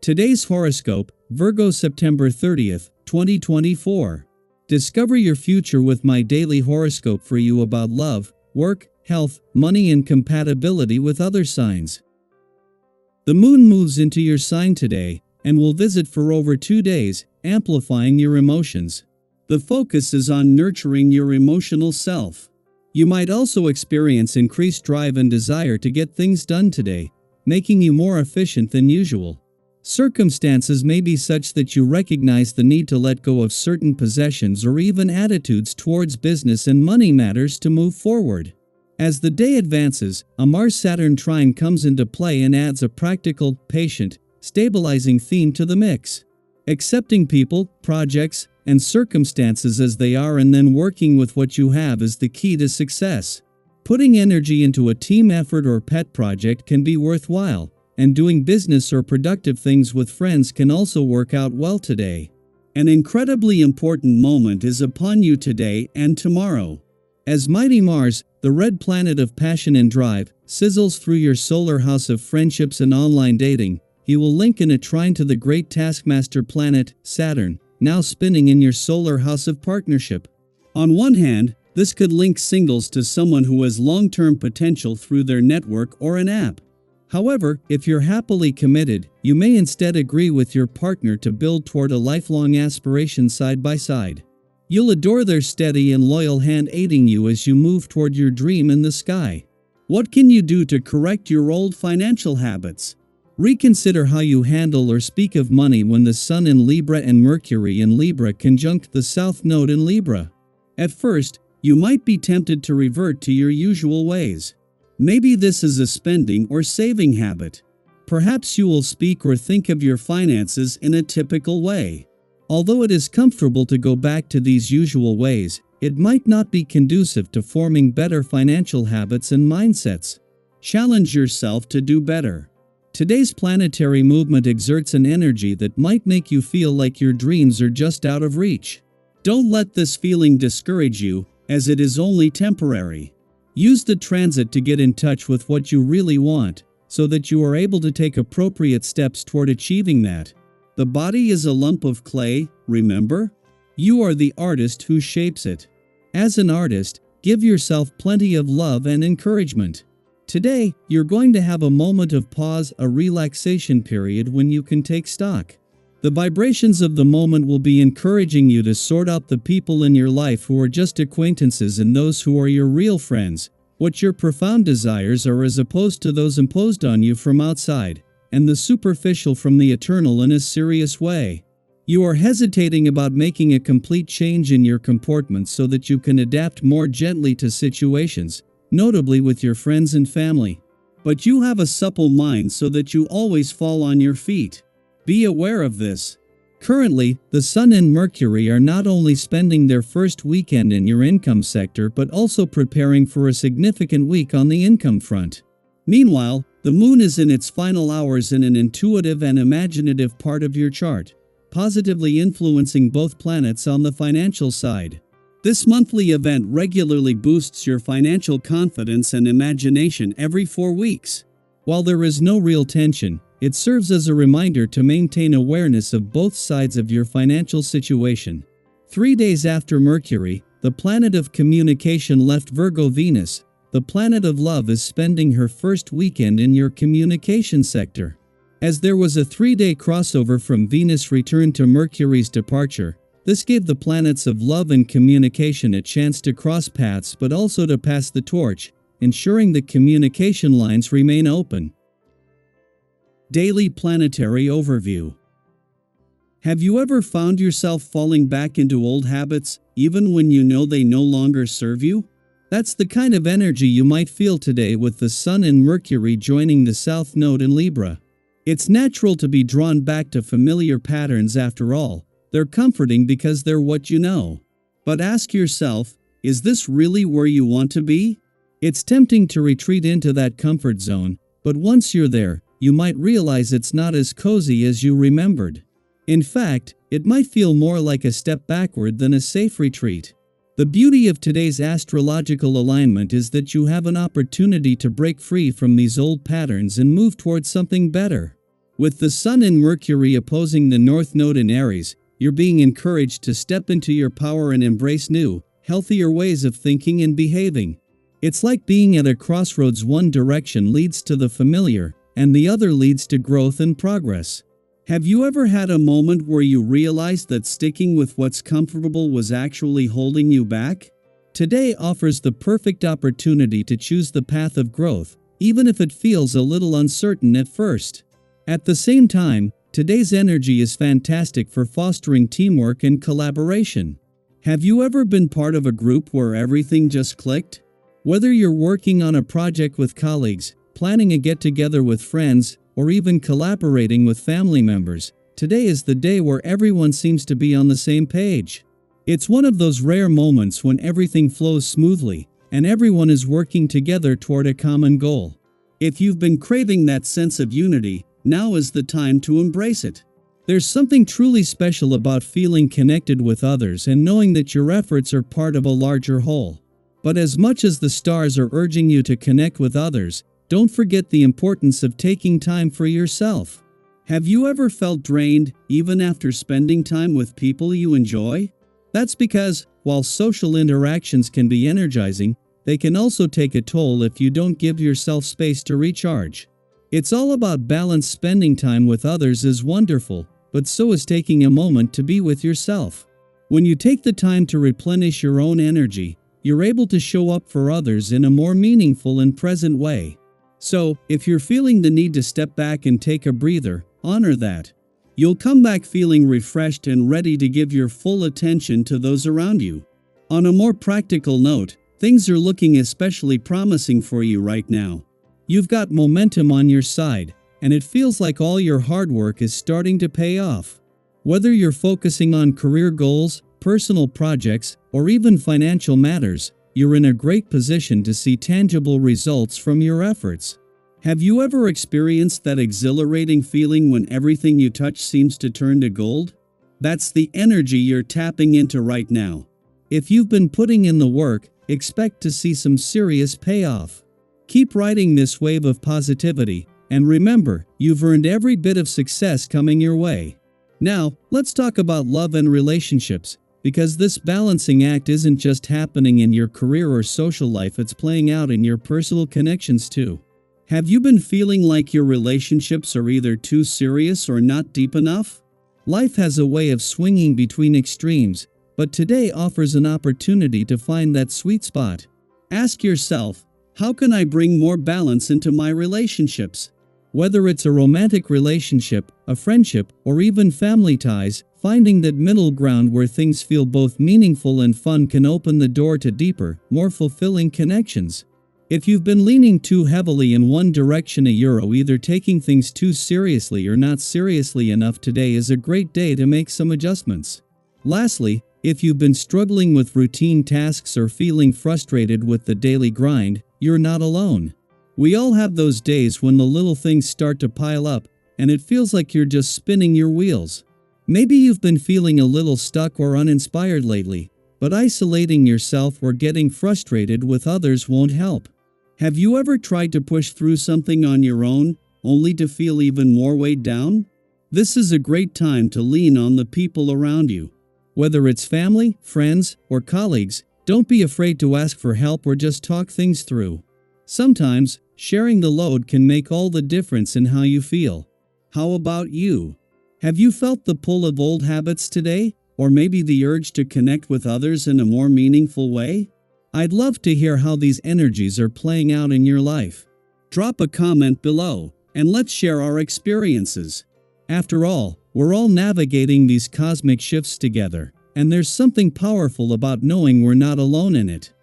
Today's horoscope, Virgo September 30th, 2024. Discover your future with my daily horoscope for you about love, work, health, money and compatibility with other signs. The moon moves into your sign today and will visit for over 2 days, amplifying your emotions. The focus is on nurturing your emotional self. You might also experience increased drive and desire to get things done today, making you more efficient than usual. Circumstances may be such that you recognize the need to let go of certain possessions or even attitudes towards business and money matters to move forward. As the day advances, a Mars-Saturn trine comes into play and adds a practical, patient, stabilizing theme to the mix. Accepting people, projects, and circumstances as they are and then working with what you have is the key to success. Putting energy into a team effort or pet project can be worthwhile, and doing business or productive things with friends can also work out well today. An incredibly important moment is upon you today and tomorrow. As mighty Mars, the red planet of passion and drive, sizzles through your solar house of friendships and online dating, he will link in a trine to the great taskmaster planet, Saturn, now spinning in your solar house of partnership. On one hand, this could link singles to someone who has long-term potential through their network or an app. However, if you're happily committed, you may instead agree with your partner to build toward a lifelong aspiration side by side. You'll adore their steady and loyal hand aiding you as you move toward your dream in the sky. What can you do to correct your old financial habits? Reconsider how you handle or speak of money when the Sun in Libra and Mercury in Libra conjunct the South Node in Libra. At first, you might be tempted to revert to your usual ways. Maybe this is a spending or saving habit. Perhaps you will speak or think of your finances in a typical way. Although it is comfortable to go back to these usual ways, it might not be conducive to forming better financial habits and mindsets. Challenge yourself to do better. Today's planetary movement exerts an energy that might make you feel like your dreams are just out of reach. Don't let this feeling discourage you, as it is only temporary. Use the transit to get in touch with what you really want, so that you are able to take appropriate steps toward achieving that. The body is a lump of clay, remember? You are the artist who shapes it. As an artist, give yourself plenty of love and encouragement. Today, you're going to have a moment of pause, a relaxation period when you can take stock. The vibrations of the moment will be encouraging you to sort out the people in your life who are just acquaintances and those who are your real friends, what your profound desires are as opposed to those imposed on you from outside, and the superficial from the eternal in a serious way. You are hesitating about making a complete change in your comportment so that you can adapt more gently to situations, notably with your friends and family. But you have a supple mind so that you always fall on your feet. Be aware of this. Currently, the Sun and Mercury are not only spending their first weekend in your income sector but also preparing for a significant week on the income front. Meanwhile, the Moon is in its final hours in an intuitive and imaginative part of your chart, positively influencing both planets on the financial side. This monthly event regularly boosts your financial confidence and imagination every 4 weeks. While there is no real tension, it serves as a reminder to maintain awareness of both sides of your financial situation. 3 days after Mercury, the planet of communication left Virgo. Venus, the planet of love, is spending her first weekend in your communication sector. As there was a 3-day crossover from Venus' return to Mercury's departure, this gave the planets of love and communication a chance to cross paths but also to pass the torch, ensuring the communication lines remain open. Daily Planetary Overview. Have you ever found yourself falling back into old habits, even when you know they no longer serve you? That's the kind of energy you might feel today with the Sun and Mercury joining the South Node in Libra. It's natural to be drawn back to familiar patterns after all. They're comforting because they're what you know. But ask yourself, is this really where you want to be? It's tempting to retreat into that comfort zone, but once you're there, you might realize it's not as cozy as you remembered. In fact, it might feel more like a step backward than a safe retreat. The beauty of today's astrological alignment is that you have an opportunity to break free from these old patterns and move towards something better. With the Sun and Mercury opposing the North Node in Aries, you're being encouraged to step into your power and embrace new, healthier ways of thinking and behaving. It's like being at a crossroads. One direction leads to the familiar, and the other leads to growth and progress. Have you ever had a moment where you realized that sticking with what's comfortable was actually holding you back? Today offers the perfect opportunity to choose the path of growth, even if it feels a little uncertain at first. At the same time, today's energy is fantastic for fostering teamwork and collaboration. Have you ever been part of a group where everything just clicked? Whether you're working on a project with colleagues, planning a get-together with friends, or even collaborating with family members, today is the day where everyone seems to be on the same page. It's one of those rare moments when everything flows smoothly, and everyone is working together toward a common goal. If you've been craving that sense of unity, now is the time to embrace it. There's something truly special about feeling connected with others and knowing that your efforts are part of a larger whole. But as much as the stars are urging you to connect with others, don't forget the importance of taking time for yourself. Have you ever felt drained, even after spending time with people you enjoy? That's because, while social interactions can be energizing, they can also take a toll if you don't give yourself space to recharge. It's all about balance. Spending time with others is wonderful, but so is taking a moment to be with yourself. When you take the time to replenish your own energy, you're able to show up for others in a more meaningful and present way. So, if you're feeling the need to step back and take a breather, honor that. You'll come back feeling refreshed and ready to give your full attention to those around you. On a more practical note, things are looking especially promising for you right now. You've got momentum on your side, and it feels like all your hard work is starting to pay off. Whether you're focusing on career goals, personal projects, or even financial matters, you're in a great position to see tangible results from your efforts. Have you ever experienced that exhilarating feeling when everything you touch seems to turn to gold? That's the energy you're tapping into right now. If you've been putting in the work, expect to see some serious payoff. Keep riding this wave of positivity, and remember, you've earned every bit of success coming your way. Now, let's talk about love and relationships, because this balancing act isn't just happening in your career or social life, it's playing out in your personal connections too. Have you been feeling like your relationships are either too serious or not deep enough? Life has a way of swinging between extremes, but today offers an opportunity to find that sweet spot. Ask yourself, how can I bring more balance into my relationships? Whether it's a romantic relationship, a friendship, or even family ties, finding that middle ground where things feel both meaningful and fun can open the door to deeper, more fulfilling connections. If you've been leaning too heavily in one direction, either taking things too seriously or not seriously enough, today is a great day to make some adjustments. Lastly, if you've been struggling with routine tasks or feeling frustrated with the daily grind, you're not alone. We all have those days when the little things start to pile up, and it feels like you're just spinning your wheels. Maybe you've been feeling a little stuck or uninspired lately, but isolating yourself or getting frustrated with others won't help. Have you ever tried to push through something on your own, only to feel even more weighed down? This is a great time to lean on the people around you. Whether it's family, friends, or colleagues, don't be afraid to ask for help or just talk things through. Sometimes, sharing the load can make all the difference in how you feel. How about you? Have you felt the pull of old habits today, or maybe the urge to connect with others in a more meaningful way? I'd love to hear how these energies are playing out in your life. Drop a comment below, and let's share our experiences. After all, we're all navigating these cosmic shifts together, and there's something powerful about knowing we're not alone in it.